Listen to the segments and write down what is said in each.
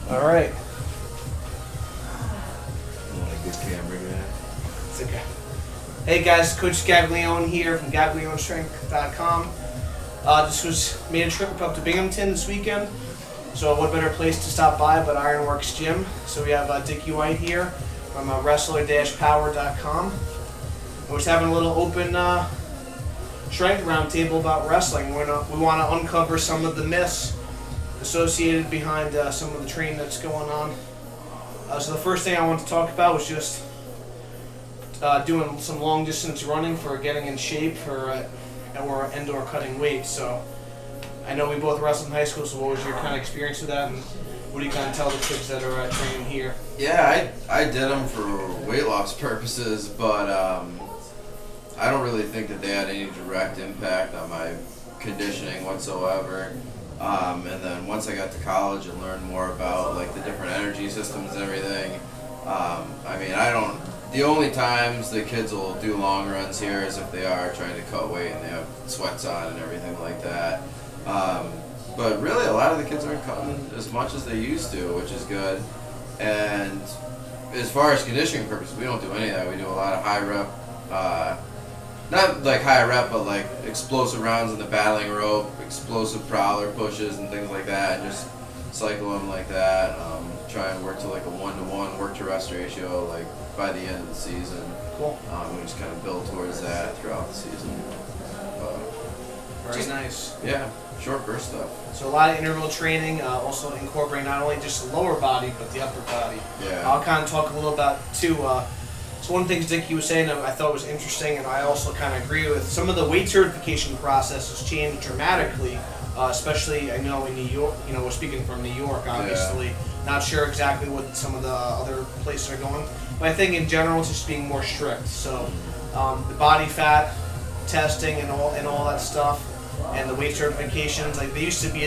All right. Want a good camera guy? It's okay. Hey guys, Coach Gaglione here from GaglioneStrength.com. This was made a trip up to Binghamton this weekend. So what better place to stop by but Ironworks Gym. So we have Dickie White here from Wrestler-Power.com. And we're just having a little open strength roundtable about wrestling. We want to uncover some of the myths associated behind some of the training that's going on. So the first thing I want to talk about was just doing some long distance running for getting in shape for or cutting weight. So I know we both wrestled in high school, so what was your kind of experience with that, and what do you kind of tell the kids that are training here? Yeah, I did them for weight loss purposes, but I don't really think that they had any direct impact on my conditioning whatsoever. And then once I got to college and learned more about like the different energy systems and everything, the only times the kids will do long runs here is if they are trying to cut weight and they have sweats on and everything like that. But really, a lot of the kids aren't cutting as much as they used to, which is good. And as far as conditioning purposes, we don't do any of that. We do a lot of high rep, not like high rep, but like explosive rounds in the battling rope, explosive prowler pushes and things like that, and just cycle them like that. Try and work to like a 1-to-1 work to rest ratio, like by the end of the season. Cool. We just kind of build towards that throughout the season. Very nice. Yeah, short burst stuff. So a lot of interval training, also incorporating not only just the lower body, but the upper body. Yeah. I'll kind of talk a little about too. So one of the things Dickie was saying that I thought was interesting, and I also kind of agree with, some of the weight certification process has changed dramatically, especially I know in New York. You know, we're speaking from New York, obviously. Yeah. Not sure exactly what some of the other places are going, but I think in general it's just being more strict. So the body fat testing and all that stuff, and the weight certifications, like they used to be,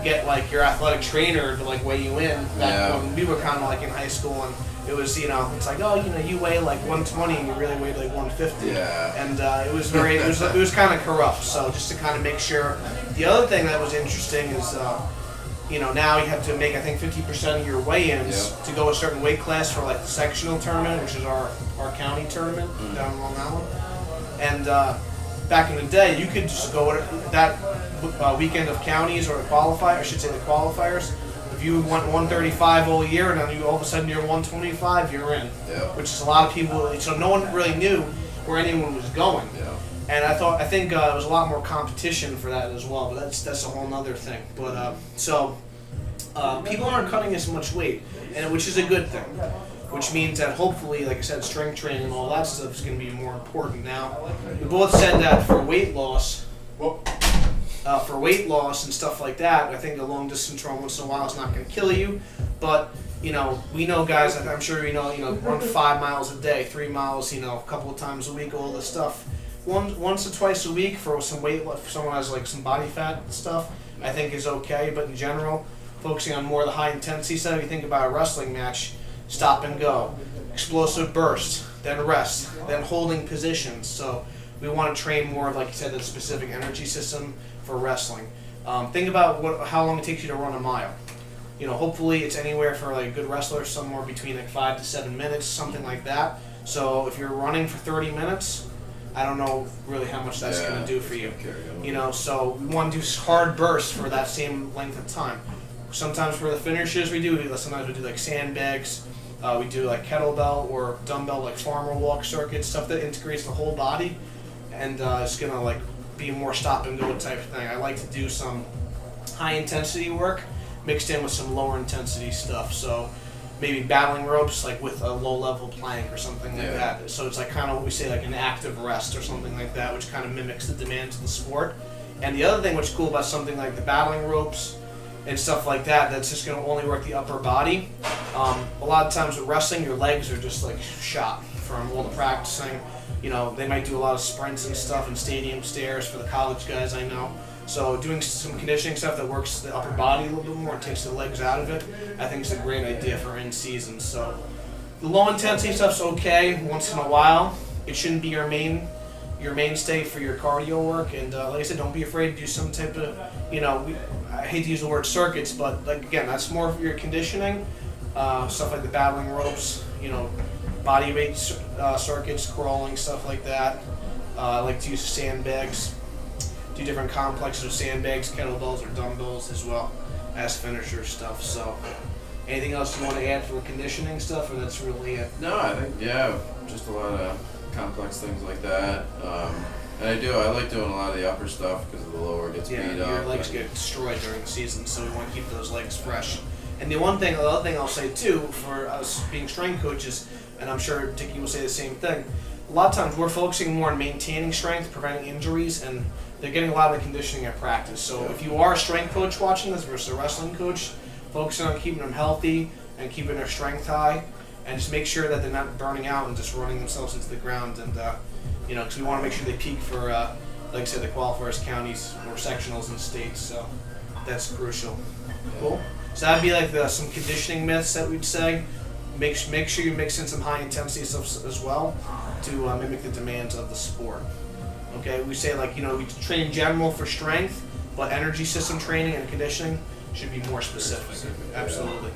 get like your athletic trainer to like weigh you in back when we were kind of like in high school, and it was, it's like, you weigh like 120 and you really weigh like 150. Yeah. And it was very, it was kind of corrupt. So just to kind of make sure. The other thing that was interesting is, now you have to make, I think, 50% of your weigh-ins to go a certain weight class for like the sectional tournament, which is our county tournament down in Long Island. And back in the day, you could just go that weekend of counties or the qualifiers. If you went 135 all year and then all of a sudden you're 125, you're in. Yeah. Which is a lot of people. So no one really knew where anyone was going. Yeah. And I think there was a lot more competition for that as well. But that's a whole other thing. But people aren't cutting as much weight, and which is a good thing. Which means that hopefully, like I said, strength training and all that stuff is going to be more important now. We both said that for weight loss. And stuff like that, I think a long distance run once in a while is not going to kill you, but we know guys, I'm sure run 5 miles a day, 3 miles, a couple of times a week, all this stuff. Once or twice a week for some weight, if someone has like some body fat stuff, I think is okay. But in general, focusing on more of the high intensity stuff. If you think about a wrestling match, stop and go, explosive burst, then rest, then holding positions. So we want to train more of, like you said, the specific energy system for wrestling. Think about how long it takes you to run a mile. Hopefully it's anywhere for like a good wrestler, somewhere between like 5 to 7 minutes, something like that. So if you're running for 30 minutes, I don't know really how much that's going to do for you. So we want to do hard bursts for that same length of time. Sometimes for the finishes sometimes we do like sandbags. We do like kettlebell or dumbbell, like farmer walk circuits, stuff that integrates the whole body, and it's gonna like be a more stop and go type of thing. I like to do some high intensity work mixed in with some lower intensity stuff. So maybe battling ropes, like with a low level plank or something like that. So it's like kind of what we say, like an active rest or something like that, which kind of mimics the demands of the sport. And the other thing which is cool about something like the battling ropes and stuff like that, that's just going to only work the upper body. A lot of times with wrestling, your legs are just like shot from all the practicing. They might do a lot of sprints and stuff and stadium stairs for the college guys I know. So doing some conditioning stuff that works the upper body a little bit more and takes the legs out of it, I think is a great idea for in season. So the low intensity stuff's okay once in a while. It shouldn't be your mainstay for your cardio work. And like I said, don't be afraid to do some type of, I hate to use the word circuits, but like again, that's more of your conditioning, stuff like the battling ropes, body weight circuits, crawling, stuff like that. I like to use sandbags, do different complexes of sandbags, kettlebells, or dumbbells as well as finisher stuff. So, anything else you want to add for conditioning stuff, or that's really it? No, I think just a lot of complex things like that. And I like doing a lot of the upper stuff because the lower gets beat up. Your legs get destroyed during the season, so we want to keep those legs fresh. And the other thing I'll say too, for us being strength coaches, and I'm sure Dickie will say the same thing, a lot of times we're focusing more on maintaining strength, preventing injuries, and they're getting a lot of the conditioning at practice. So if you are a strength coach watching this versus a wrestling coach, focusing on keeping them healthy and keeping their strength high, and just make sure that they're not burning out and just running themselves into the ground. And because we want to make sure they peak for, like I said, the qualifiers, counties, or sectionals and states. So that's crucial. Cool. So that'd be like some conditioning myths that we'd say. Make sure you mix in some high intensity stuff as well to mimic the demands of the sport. Okay, we say we train in general for strength, but energy system training and conditioning should be more specific. Absolutely.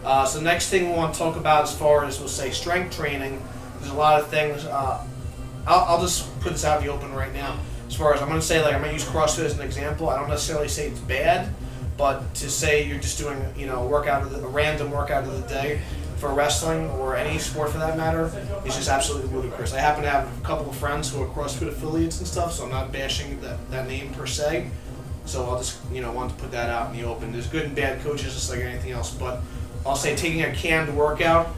So the next thing we want to talk about as far as we'll say strength training, there's a lot of things. I'll just put this out in the open right now. As far as I'm going to say, I'm going to use CrossFit as an example. I don't necessarily say it's bad, but to say you're just doing a random workout of the day for wrestling or any sport for that matter is just absolutely ludicrous. I happen to have a couple of friends who are CrossFit affiliates and stuff, so I'm not bashing that name per se. So I'll just want to put that out in the open. There's good and bad coaches just like anything else, but I'll say taking a canned workout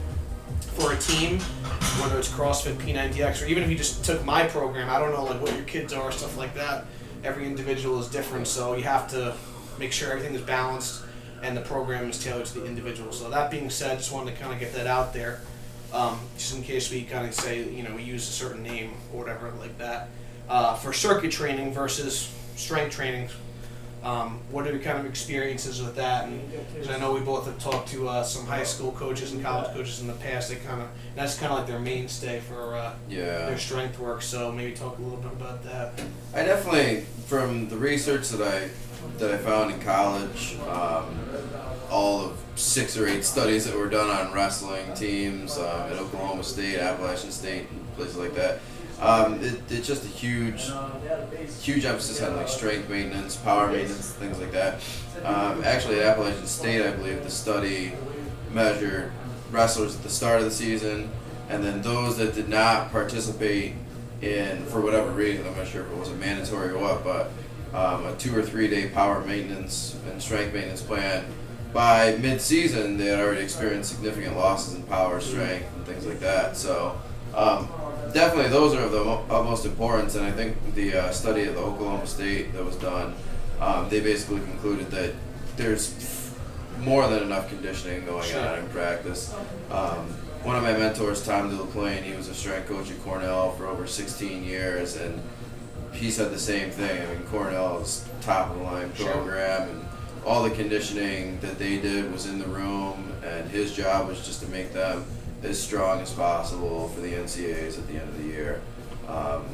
for a team, whether it's CrossFit, P90X, or even if you just took my program, I don't know what your kids are, stuff like that. Every individual is different, so you have to make sure everything is balanced and the program is tailored to the individual. So that being said, just wanted to kind of get that out there, just in case we kind of say, we use a certain name or whatever like that. For circuit training versus strength training, what are your kind of experiences with that? And because I know we both have talked to some high school coaches and college coaches in the past, that's kind of like their mainstay for their strength work. So maybe talk a little bit about that. I definitely, from the research that I found in college, all of 6 or 8 studies that were done on wrestling teams at Oklahoma State, Appalachian State, and places like that. It's just a huge emphasis on strength maintenance, power maintenance, things like that. Actually, at Appalachian State, I believe the study measured wrestlers at the start of the season, and then those that did not participate in, for whatever reason, I'm not sure if it was a mandatory or what, but a 2 or 3 day power maintenance and strength maintenance plan. By mid-season, they had already experienced significant losses in power, strength, and things like that. So definitely those are of the utmost importance, and I think the study at the Oklahoma State that was done, they basically concluded that there's more than enough conditioning going on in practice. One of my mentors, Tom DeLaplane, he was a strength coach at Cornell for over 16 years, and he said the same thing. I mean, Cornell is top of the line program, and all the conditioning that they did was in the room, and his job was just to make them as strong as possible for the NCAAs at the end of the year.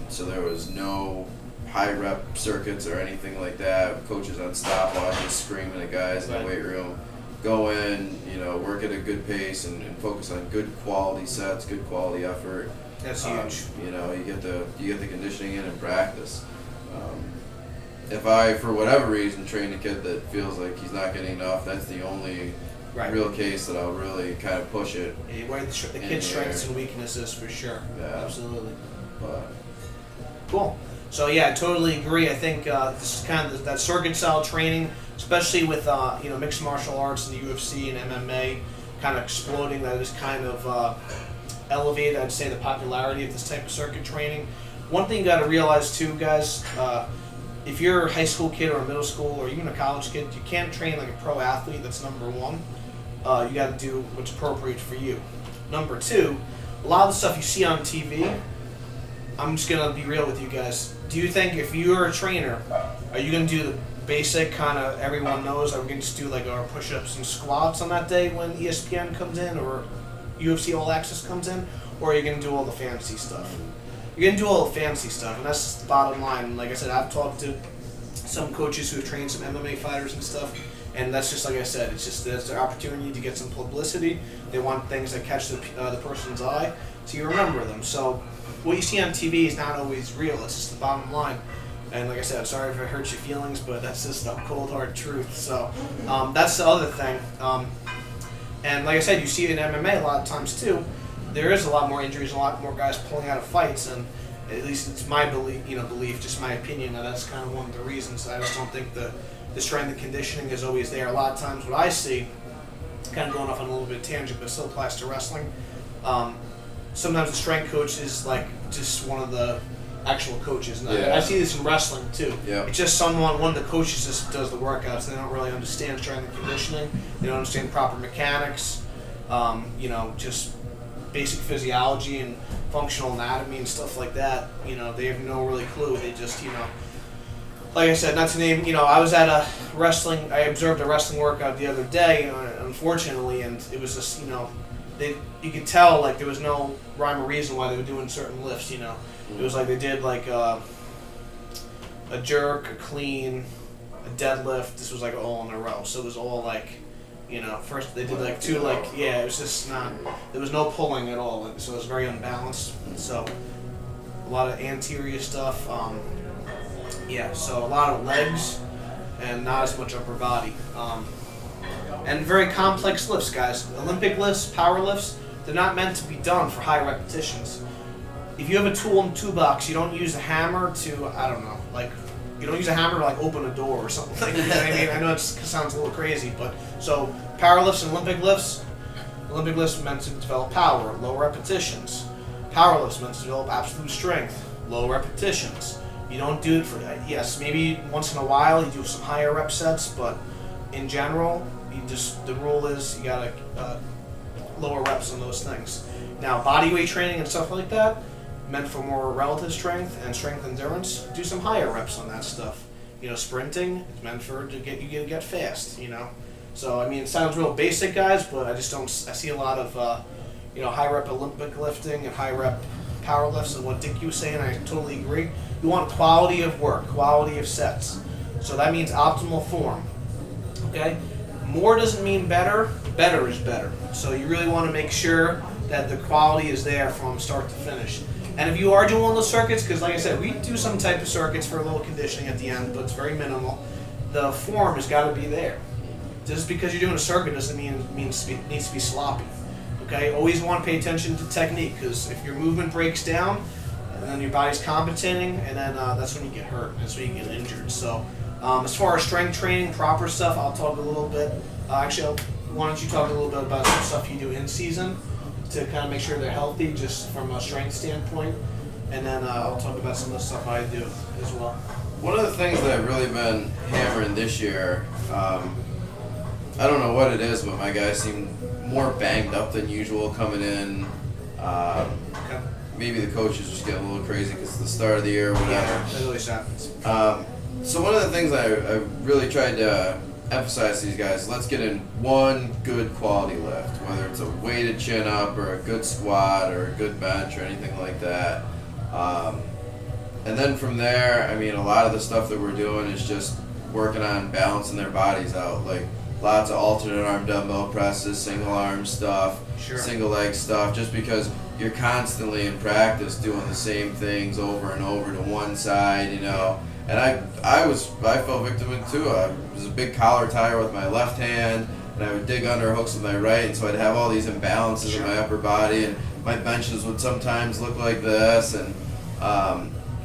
So there was no high rep circuits or anything like that. Coaches on stopwatches screaming at guys in the weight room. Go in, work at a good pace and focus on good quality sets, good quality effort. That's huge. You get the conditioning in practice. If I, for whatever reason, train a kid that feels like he's not getting enough, that's the only real case that I'll really kind of push it. Yeah, where the kid's strengths and weaknesses for sure. Yeah. Absolutely. But cool. So yeah, I totally agree. I think this is kind of that circuit style training, especially with mixed martial arts and the UFC and MMA kind of exploding. That is kind of elevated, I'd say, the popularity of this type of circuit training. One thing you got to realize too, guys, if you're a high school kid or a middle school or even a college kid, you can't train like a pro athlete. That's number one. You got to do what's appropriate for you. Number two, a lot of the stuff you see on TV, I'm just going to be real with you guys. Do you think if you're a trainer, are you going to do the basic kind of everyone knows, are we going to just do like our push-ups and squats on that day when ESPN comes in or UFC All Access comes in? Or are you going to do all the fancy stuff? You're going to do all the fancy stuff, and that's the bottom line. Like I said, I've talked to some coaches who have trained some MMA fighters and stuff. And that's just like I said, it's just that's their opportunity to get some publicity. They want things that catch the person's eye, so you remember them. So what you see on TV is not always real. It's just the bottom line. And like I said, I'm sorry if it hurts your feelings, but that's just the cold hard truth. So that's the other thing. And like I said, you see it in MMA a lot of times too. There is a lot more injuries, a lot more guys pulling out of fights, and at least it's my belief, just my opinion, that that's kind of one of the reasons. I just don't think the strength and conditioning is always there. A lot of times what I see, kind of going off on a little bit of tangent, but still applies to wrestling, sometimes the strength coach is like just one of the actual coaches. And I see this in wrestling too. Yeah. It's just one of the coaches just does the workouts, and they don't really understand strength and conditioning. They don't understand proper mechanics, just basic physiology and functional anatomy and stuff like that. They have no really clue. They just, like I said, not to name, I was at I observed a wrestling workout the other day, unfortunately, and it was just, you could tell, like, there was no rhyme or reason why they were doing certain lifts, It was like they did, like, a jerk, a clean, a deadlift. This was, like, all in a row. So it was all, like, first they did, like, two, like, it was just not, there was no pulling at all, so it was very unbalanced. So a lot of anterior stuff, so a lot of legs and not as much upper body. And very complex lifts, guys. Olympic lifts, power lifts, they're not meant to be done for high repetitions. If you have a tool in the toolbox, you don't use a hammer to, you don't use a hammer to like open a door or something like that. I mean, I know it sounds a little crazy, but so power lifts and Olympic lifts are meant to develop power, low repetitions. Power lifts meant to develop absolute strength, low repetitions. You don't do it for, yes, maybe once in a while you do some higher rep sets, but in general, the rule is you gotta lower reps on those things. Now, body weight training and stuff like that, meant for more relative strength and strength endurance, do some higher reps on that stuff. Sprinting, it's meant to get fast, So, I mean, it sounds real basic, guys, but I see a lot of, high rep Olympic lifting and high rep power lifts, and what Dickie was saying, I totally agree. You want quality of work, quality of sets. So that means optimal form, okay? More doesn't mean better, better is better. So you really want to make sure that the quality is there from start to finish. And if you are doing one of those circuits, because like I said, we do some type of circuits for a little conditioning at the end, but it's very minimal, the form has got to be there. Just because you're doing a circuit doesn't mean it needs to be sloppy. Okay, always want to pay attention to technique, because if your movement breaks down, and then your body's compensating, and then that's when you get hurt, that's when you get injured. So as far as strength training, proper stuff, I'll talk a little bit. Why don't you talk a little bit about some stuff you do in season to kind of make sure they're healthy, just from a strength standpoint, and then I'll talk about some of the stuff I do as well. One of the things that I've really been hammering this year, I don't know what it is, but my guys seem more banged up than usual coming in. Okay. Maybe the coaches just getting a little crazy because it's the start of the year or whatever. Yeah, that always happens. So one of the things I really tried to emphasize to these guys, let's get in one good quality lift, whether it's a weighted chin up or a good squat or a good bench or anything like that. And then from there, I mean, a lot of the stuff that we're doing is just working on balancing their bodies out, like lots of alternate arm dumbbell presses, single arm stuff, single leg stuff, just because you're constantly in practice doing the same things over and over to one side, And I fell victim to it too. I was a big collar tire with my left hand, and I would dig under hooks with my right, and so I'd have all these imbalances in my upper body, and my benches would sometimes look like this, and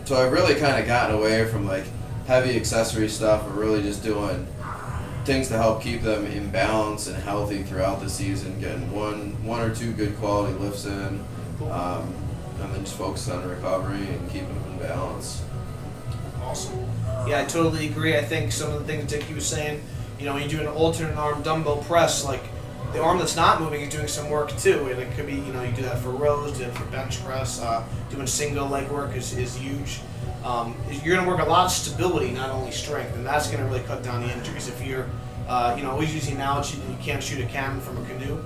so I've really kind of gotten away from like heavy accessory stuff, and really just doing things to help keep them in balance and healthy throughout the season, getting one or two good quality lifts in, and then just focus on recovery and keeping them in balance. Awesome. Yeah, I totally agree. I think some of the things Dickie was saying, when you do an alternate arm dumbbell press, like the arm that's not moving is doing some work too, and it could be, you do that for rows, do it for bench press, doing single leg work is huge. You're going to work a lot of stability, not only strength, and that's going to really cut down the injuries. If you're, always use the analogy that you can't shoot a cannon from a canoe.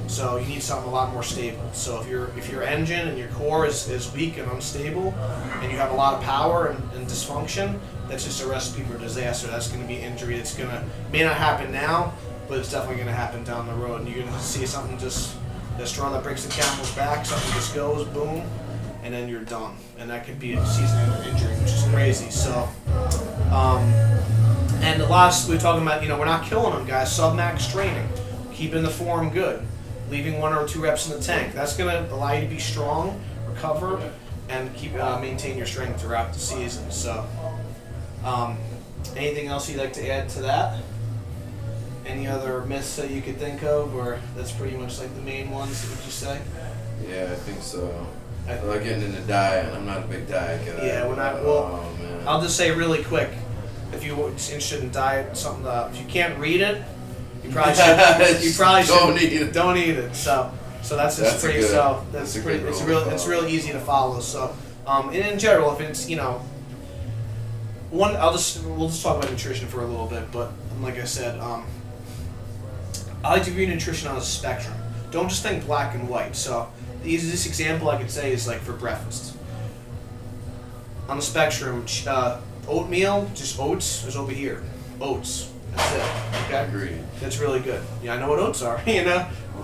So you need something a lot more stable. So if your engine and your core is weak and unstable, and you have a lot of power and dysfunction, that's just a recipe for disaster. That's going to be injury. It's may not happen now, but it's definitely going to happen down the road. And you're going to see something just, the straw that breaks the camel's back, something just goes, boom, and then you're done. And that could be a season-ending injury, which is crazy. So, and the last, we're talking about, we're not killing them, guys. Sub-max training, keeping the form good, leaving 1 or 2 reps in the tank. That's going to allow you to be strong, recover, and keep maintain your strength throughout the season. So, anything else you'd like to add to that? Any other myths that you could think of, or that's pretty much like the main ones, would you say? Yeah, I think so. I like getting into diet. I'm not a big diet guy. Yeah, when man. I'll just say really quick, if you're interested in diet, something if you can't read it, you probably should. You probably should don't eat it. So that's just pretty. Good, so that's pretty. It's real easy to follow. So, and in general, if it's we'll just talk about nutrition for a little bit. But like I said, I like to view nutrition on a spectrum. Don't just think black and white. So the easiest example I could say is like for breakfast. On the spectrum, oatmeal, just oats, is over here. Oats. That's it. Okay? Agreed. That's really good. Yeah, I know what oats are. They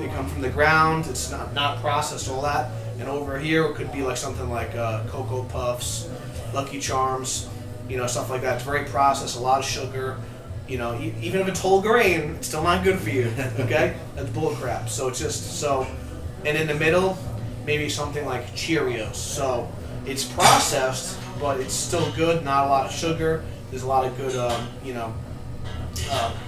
come from the ground. It's not processed, all that. And over here, it could be like something like Cocoa Puffs, Lucky Charms, stuff like that. It's very processed, a lot of sugar. Even if it's whole grain, it's still not good for you. Okay? That's bull crap. So it's just so. And in the middle, maybe something like Cheerios. So it's processed, but it's still good. Not a lot of sugar. There's a lot of good,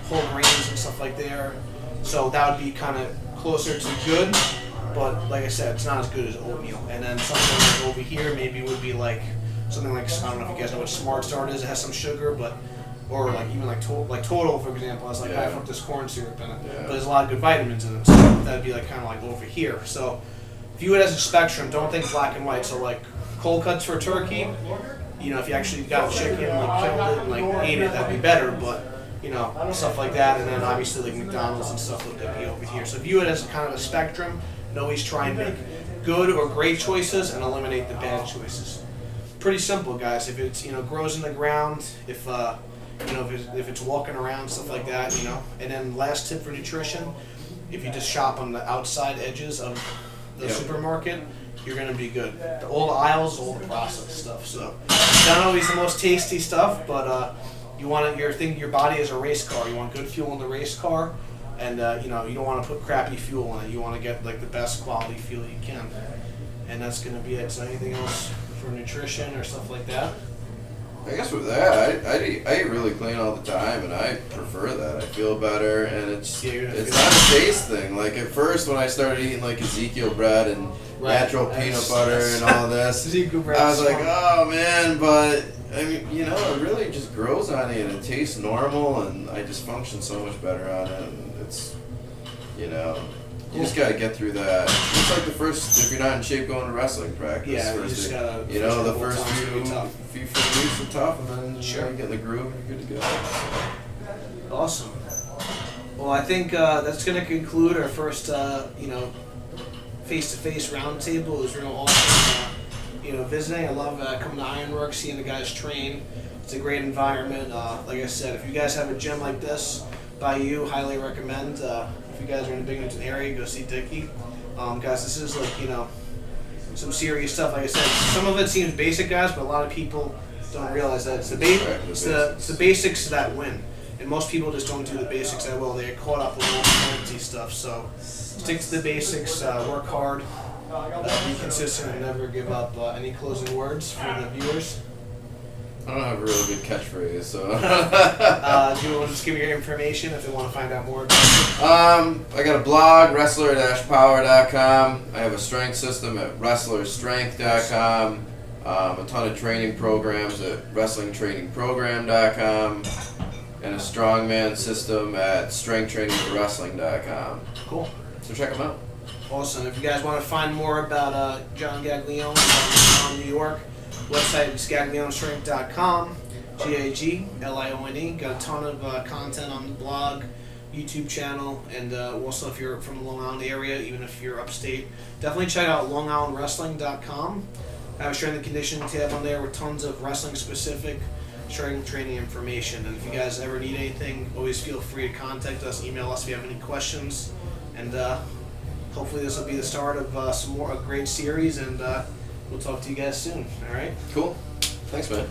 whole grains and stuff like there. So that would be kind of closer to good, but like I said, it's not as good as oatmeal. And then something like over here maybe would be like something like, I don't know if you guys know what Smart Start is. It has some sugar, or like even like Total, for example, has like high fructose corn syrup in it. Yeah. But there's a lot of good vitamins in it. So that'd be like kind of like over here. So view it as a spectrum. Don't think black and white. So like cold cuts for turkey. If you actually got chicken, like killed it and like ate it, that'd be better. But stuff like that, and then obviously like McDonald's and stuff would be over here. So view it as kind of a spectrum, and always try and make good or great choices and eliminate the bad choices. Pretty simple, guys. If it's grows in the ground, if it's walking around, stuff like that, And then last tip for nutrition, if you just shop on the outside edges of the supermarket, you're gonna be good. All the aisles, all the processed stuff. So it's not always the most tasty stuff, but you want your body is a race car. You want good fuel in the race car, and you don't want to put crappy fuel in it. You want to get like the best quality fuel you can, and that's gonna be it. So anything else for nutrition or stuff like that? I guess with that, I eat really clean all the time, and I prefer that. I feel better, and it's not a taste thing. Like at first, when I started eating like Ezekiel bread and natural peanut butter and all this, I was like, oh man, but I mean, it really just grows on you, and it tastes normal, and I just function so much better on it. And it's, you just gotta get through that. It's like the first, if you're not in shape going to wrestling practice. Yeah, you just gotta. The first few weeks are tough, and then you get in the groove, and you're good to go. Awesome. Well, I think that's gonna conclude our first, face-to-face roundtable. It was real awesome. Visiting. I love coming to Ironworks, seeing the guys train. It's a great environment. Like I said, if you guys have a gym like this by you, highly recommend. If you guys are in the Binghamton area, go see Dickie. Guys, this is like, some serious stuff. Like I said, some of it seems basic, guys, but a lot of people don't realize that it's the basics that win. And most people just don't do the basics that well. They get caught up with all the fancy stuff. So stick to the basics, work hard. Be consistent and never give up. Any closing words for the viewers? I don't have a really good catchphrase, so. Do you want to just give me your information if they want to find out more? I got a blog, wrestler-power.com. I have a strength system at wrestlerstrength.com. A ton of training programs at wrestlingtrainingprogram.com. And a strongman system at strengthtrainingwrestling.com. Cool. So check them out. Awesome. If you guys want to find more about John Gaglione from New York, website is gaglionestrength.com. Gaglione. Got a ton of content on the blog, YouTube channel, and also if you're from the Long Island area, even if you're upstate, definitely check out longislandwrestling.com. I have a strength and conditioning tab on there with tons of wrestling specific strength and training information. And if you guys ever need anything, always feel free to contact us, email us if you have any questions. And hopefully this will be the start of a great series, and we'll talk to you guys soon. All right? Cool. Thanks, man.